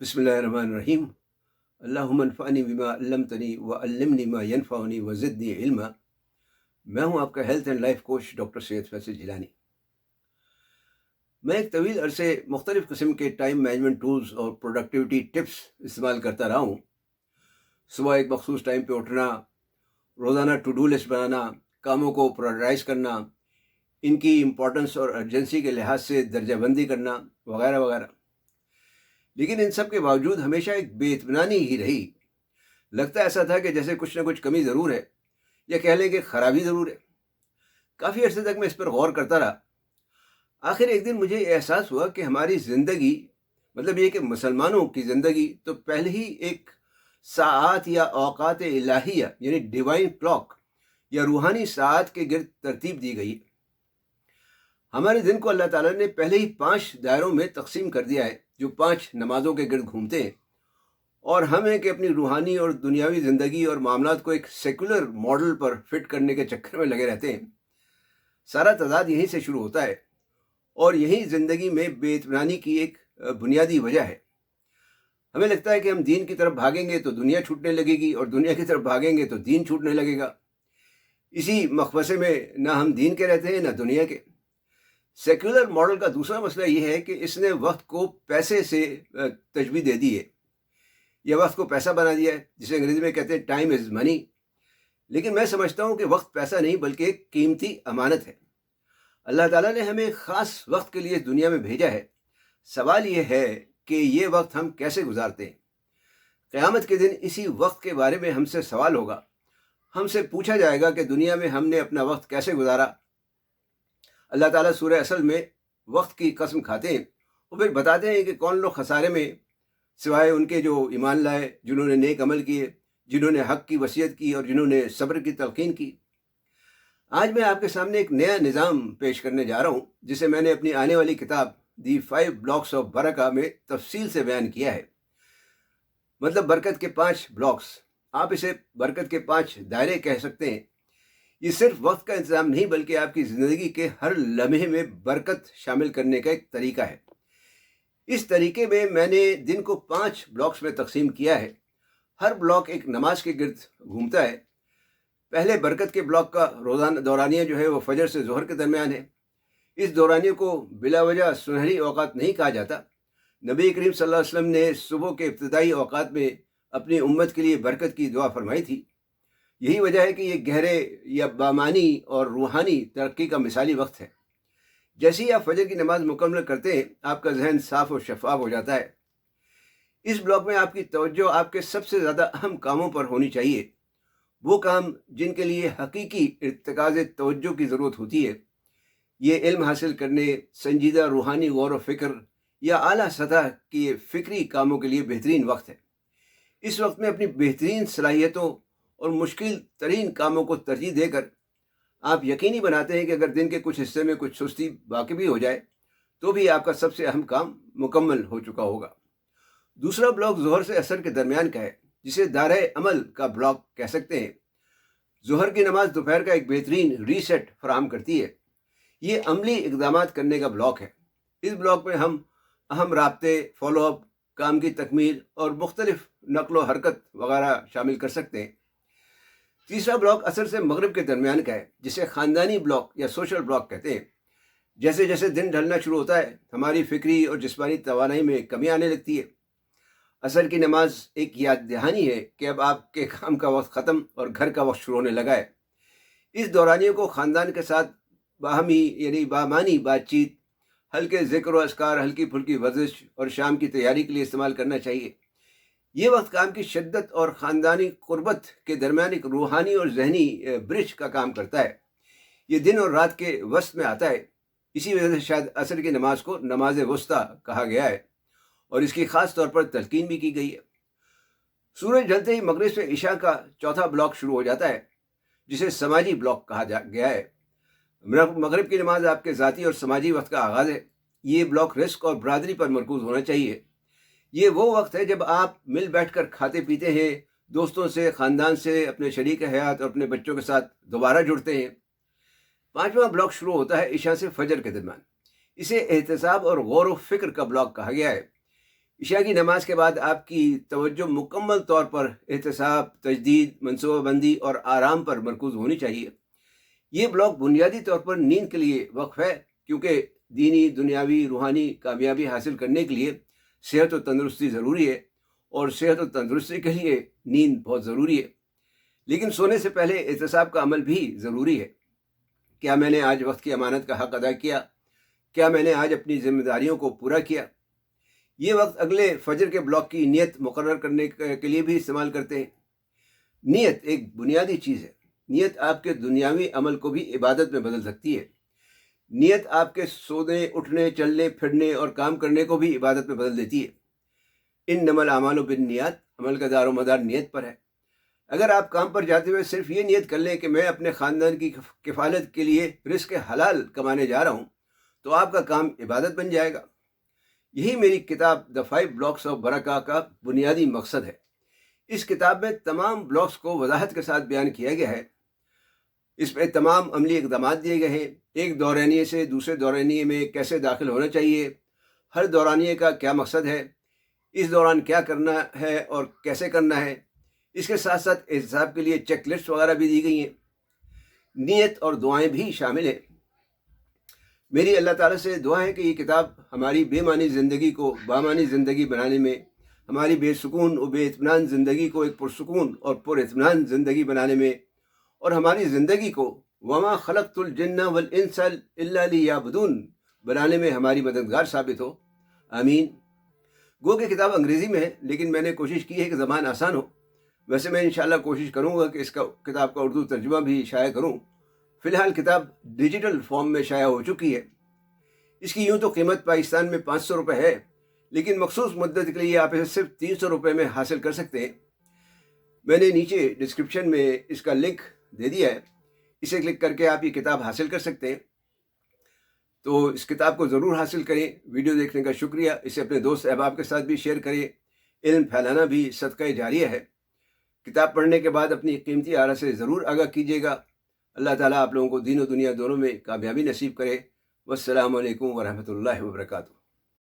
بسم اللہ الرحمن الرحیم۔ اللہم انفعنی بما علمتنی وعلمنی ما ینفعنی وزدنی علما۔ میں ہوں آپ کا health and life coach doctor Syed Faisal Jilani. میں ایک طویل عرصے مختلف قسم کے ٹائم مینجمنٹ ٹولز اور پروڈکٹیوٹی ٹپس استعمال کرتا رہا ہوں۔ صبح ایک مخصوص ٹائم پہ اٹھنا، روزانہ ٹو ڈو لسٹ بنانا، کاموں کو پرائورٹائز کرنا، ان کی امپورٹنس اور ارجنسی کے لحاظ سے درجہ بندی کرنا وغیرہ وغیرہ۔ لیکن ان سب کے باوجود ہمیشہ ایک بے اطمینانی ہی رہی۔ لگتا ایسا تھا کہ جیسے کچھ نہ کچھ کمی ضرور ہے، یا کہہ لیں کہ خرابی ضرور ہے۔ کافی عرصے تک میں اس پر غور کرتا رہا۔ آخر ایک دن مجھے یہ احساس ہوا کہ ہماری زندگی، مطلب یہ کہ مسلمانوں کی زندگی تو پہلے ہی ایک ساعات یا اوقات الہیہ یعنی ڈیوائن کلاک یا روحانی ساعت کے گرد ترتیب دی گئی ہے۔ ہمارے دن کو اللہ تعالیٰ نے پہلے ہی 5 دائروں میں تقسیم کر دیا ہے، جو 5 نمازوں کے گرد گھومتے ہیں، اور ہم ہیں کہ اپنی روحانی اور دنیاوی زندگی اور معاملات کو ایک سیکولر ماڈل پر فٹ کرنے کے چکر میں لگے رہتے ہیں۔ سارا تضاد یہیں سے شروع ہوتا ہے، اور یہی زندگی میں بے اطمینانی کی ایک بنیادی وجہ ہے۔ ہمیں لگتا ہے کہ ہم دین کی طرف بھاگیں گے تو دنیا چھوٹنے لگے گی، اور دنیا کی طرف بھاگیں گے تو دین چھوٹنے لگے گا۔ اسی مخبصے میں نہ ہم دین کے رہتے ہیں نہ دنیا کے۔ سیکولر ماڈل کا دوسرا مسئلہ یہ ہے کہ اس نے وقت کو پیسے سے تشبیہ دے دی ہے، یا وقت کو پیسہ بنا دیا ہے، جسے انگریزی میں کہتے ہیں ٹائم از منی۔ لیکن میں سمجھتا ہوں کہ وقت پیسہ نہیں بلکہ ایک قیمتی امانت ہے۔ اللہ تعالیٰ نے ہمیں خاص وقت کے لیے دنیا میں بھیجا ہے۔ سوال یہ ہے کہ یہ وقت ہم کیسے گزارتے ہیں۔ قیامت کے دن اسی وقت کے بارے میں ہم سے سوال ہوگا۔ ہم سے پوچھا جائے گا کہ دنیا میں ہم نے اپنا وقت کیسے گزارا۔ اللہ تعالیٰ سورہ اصل میں وقت کی قسم کھاتے ہیں، اور پھر بتاتے ہیں کہ کون لوگ خسارے میں، سوائے ان کے جو ایمان لائے، جنہوں نے نیک عمل کیے، جنہوں نے حق کی وصیت کی، اور جنہوں نے صبر کی تلقین کی۔ آج میں آپ کے سامنے ایک نیا نظام پیش کرنے جا رہا ہوں، جسے میں نے اپنی آنے والی کتاب دی 5 بلاکس آف برکہ میں تفصیل سے بیان کیا ہے۔ مطلب برکت کے 5 بلاکس، آپ اسے برکت کے 5 دائرے کہہ سکتے ہیں۔ یہ صرف وقت کا انتظام نہیں بلکہ آپ کی زندگی کے ہر لمحے میں برکت شامل کرنے کا ایک طریقہ ہے۔ اس طریقے میں نے دن کو 5 بلاکس میں تقسیم کیا ہے۔ ہر بلاک ایک نماز کے گرد گھومتا ہے۔ پہلے برکت کے بلاک کا روزانہ دورانیہ جو ہے وہ فجر سے ظہر کے درمیان ہے۔ اس دورانیے کو بلا وجہ سنہری اوقات نہیں کہا جاتا۔ نبی کریم صلی اللہ علیہ وسلم نے صبح کے ابتدائی اوقات میں اپنی امت کے لیے برکت کی دعا فرمائی تھی۔ یہی وجہ ہے کہ یہ گہرے یا بامانی اور روحانی ترقی کا مثالی وقت ہے۔ جیسے ہی آپ فجر کی نماز مکمل کرتے ہیں، آپ کا ذہن صاف و شفاف ہو جاتا ہے۔ اس بلاک میں آپ کی توجہ آپ کے سب سے زیادہ اہم کاموں پر ہونی چاہیے، وہ کام جن کے لیے حقیقی ارتکاز توجہ کی ضرورت ہوتی ہے۔ یہ علم حاصل کرنے، سنجیدہ روحانی غور و فکر یا اعلیٰ سطح کی فکری کاموں کے لیے بہترین وقت ہے۔ اس وقت میں اپنی بہترین صلاحیتوں اور مشکل ترین کاموں کو ترجیح دے کر آپ یقینی بناتے ہیں کہ اگر دن کے کچھ حصے میں کچھ سستی باقی بھی ہو جائے تو بھی آپ کا سب سے اہم کام مکمل ہو چکا ہوگا۔ دوسرا بلاک ظہر سے عصر کے درمیان کا ہے، جسے دائرہ عمل کا بلاک کہہ سکتے ہیں۔ ظہر کی نماز دوپہر کا ایک بہترین ریسیٹ فراہم کرتی ہے۔ یہ عملی اقدامات کرنے کا بلاک ہے۔ اس بلاک میں ہم اہم رابطے، فالو اپ، کام کی تکمیل اور مختلف نقل و حرکت وغیرہ شامل کر سکتے ہیں۔ تیسرا بلاک عصر سے مغرب کے درمیان کا ہے، جسے خاندانی بلاک یا سوشل بلاک کہتے ہیں۔ جیسے جیسے دن ڈھلنا شروع ہوتا ہے، ہماری فکری اور جسمانی توانائی میں کمی آنے لگتی ہے۔ عصر کی نماز ایک یاد دہانی ہے کہ اب آپ کے کام کا وقت ختم اور گھر کا وقت شروع ہونے لگا ہے۔ اس دورانیے کو خاندان کے ساتھ باہمی یعنی بامانی بات چیت، ہلکے ذکر و اذکار، ہلکی پھلکی ورزش اور شام کی تیاری کے لیے استعمال کرنا چاہیے۔ یہ وقت کام کی شدت اور خاندانی قربت کے درمیان ایک روحانی اور ذہنی برج کا کام کرتا ہے۔ یہ دن اور رات کے وسط میں آتا ہے۔ اسی وجہ سے شاید عصر کی نماز کو نماز وسطیٰ کہا گیا ہے، اور اس کی خاص طور پر تلقین بھی کی گئی ہے۔ سورج ڈھلتے ہی مغرب سے عشاء کا چوتھا بلاک شروع ہو جاتا ہے، جسے سماجی بلاک کہا گیا ہے۔ مغرب کی نماز آپ کے ذاتی اور سماجی وقت کا آغاز ہے۔ یہ بلاک رزق اور برادری پر مرکوز ہونا چاہیے۔ یہ وہ وقت ہے جب آپ مل بیٹھ کر کھاتے پیتے ہیں، دوستوں سے، خاندان سے، اپنے شریک حیات اور اپنے بچوں کے ساتھ دوبارہ جڑتے ہیں۔ 5واں بلاک شروع ہوتا ہے عشاء سے فجر کے درمیان۔ اسے احتساب اور غور و فکر کا بلاک کہا گیا ہے۔ عشاء کی نماز کے بعد آپ کی توجہ مکمل طور پر احتساب، تجدید، منصوبہ بندی اور آرام پر مرکوز ہونی چاہیے۔ یہ بلاک بنیادی طور پر نیند کے لیے وقف ہے، کیونکہ دینی، دنیاوی، روحانی کامیابی حاصل کرنے کے لیے صحت و تندرستی ضروری ہے، اور صحت و تندرستی کے لیے نیند بہت ضروری ہے۔ لیکن سونے سے پہلے احتساب کا عمل بھی ضروری ہے۔ کیا میں نے آج وقت کی امانت کا حق ادا کیا؟ کیا میں نے آج اپنی ذمہ داریوں کو پورا کیا؟ یہ وقت اگلے فجر کے بلاک کی نیت مقرر کرنے کے لیے بھی استعمال کرتے ہیں۔ نیت ایک بنیادی چیز ہے۔ نیت آپ کے دنیاوی عمل کو بھی عبادت میں بدل سکتی ہے۔ نیت آپ کے سونے، اٹھنے، چلنے، پھرنے اور کام کرنے کو بھی عبادت میں بدل دیتی ہے۔ انما الاعمال بالنیات، عمل کا دار و مدار نیت پر ہے۔ اگر آپ کام پر جاتے ہوئے صرف یہ نیت کر لیں کہ میں اپنے خاندان کی کفالت کے لیے رزق حلال کمانے جا رہا ہوں، تو آپ کا کام عبادت بن جائے گا۔ یہی میری کتاب دا 5 بلاکس آف برکہ کا بنیادی مقصد ہے۔ اس کتاب میں تمام بلاکس کو وضاحت کے ساتھ بیان کیا گیا ہے۔ اس میں تمام عملی اقدامات دیے گئے ہیں۔ ایک دورانیے سے دوسرے دورانیے میں کیسے داخل ہونا چاہیے، ہر دورانیے کا کیا مقصد ہے، اس دوران کیا کرنا ہے اور کیسے کرنا ہے۔ اس کے ساتھ ساتھ احتساب کے لیے چیک لسٹ وغیرہ بھی دی گئی ہیں۔ نیت اور دعائیں بھی شامل ہیں۔ میری اللہ تعالیٰ سے دعا ہے کہ یہ کتاب ہماری بے معنی زندگی کو بامعنی زندگی بنانے میں، ہماری بے سکون و بے اطمینان زندگی کو ایک پرسکون اور پر اطمینان زندگی بنانے میں، اور ہماری زندگی کو وما خلقت الجن والانس الا لیعبدون بنانے میں ہماری مددگار ثابت ہو۔ آمین۔ گو کہ کتاب انگریزی میں ہے، لیکن میں نے کوشش کی ہے کہ زبان آسان ہو۔ ویسے میں انشاءاللہ کوشش کروں گا کہ اس کتاب کا اردو ترجمہ بھی شائع کروں۔ فی الحال کتاب ڈیجیٹل فارم میں شائع ہو چکی ہے۔ اس کی یوں تو قیمت پاکستان میں 500 روپے ہے، لیکن مخصوص مدت کے لیے آپ اسے صرف 300 روپے میں حاصل کر سکتے ہیں۔ میں نے نیچے ڈسکرپشن میں اس کا لنک دے دیا ہے، اسے کلک کر کے آپ یہ کتاب حاصل کر سکتے ہیں۔ تو اس کتاب کو ضرور حاصل کریں۔ ویڈیو دیکھنے کا شکریہ۔ اسے اپنے دوست احباب کے ساتھ بھی شیئر کریں۔ علم پھیلانا بھی صدقہ جاریہ ہے۔ کتاب پڑھنے کے بعد اپنی قیمتی آرا سے ضرور آگاہ کیجیے گا۔ اللہ تعالیٰ آپ لوگوں کو دین و دنیا دونوں میں کامیابی نصیب کرے۔ والسلام علیکم ورحمۃ اللہ وبرکاتہ۔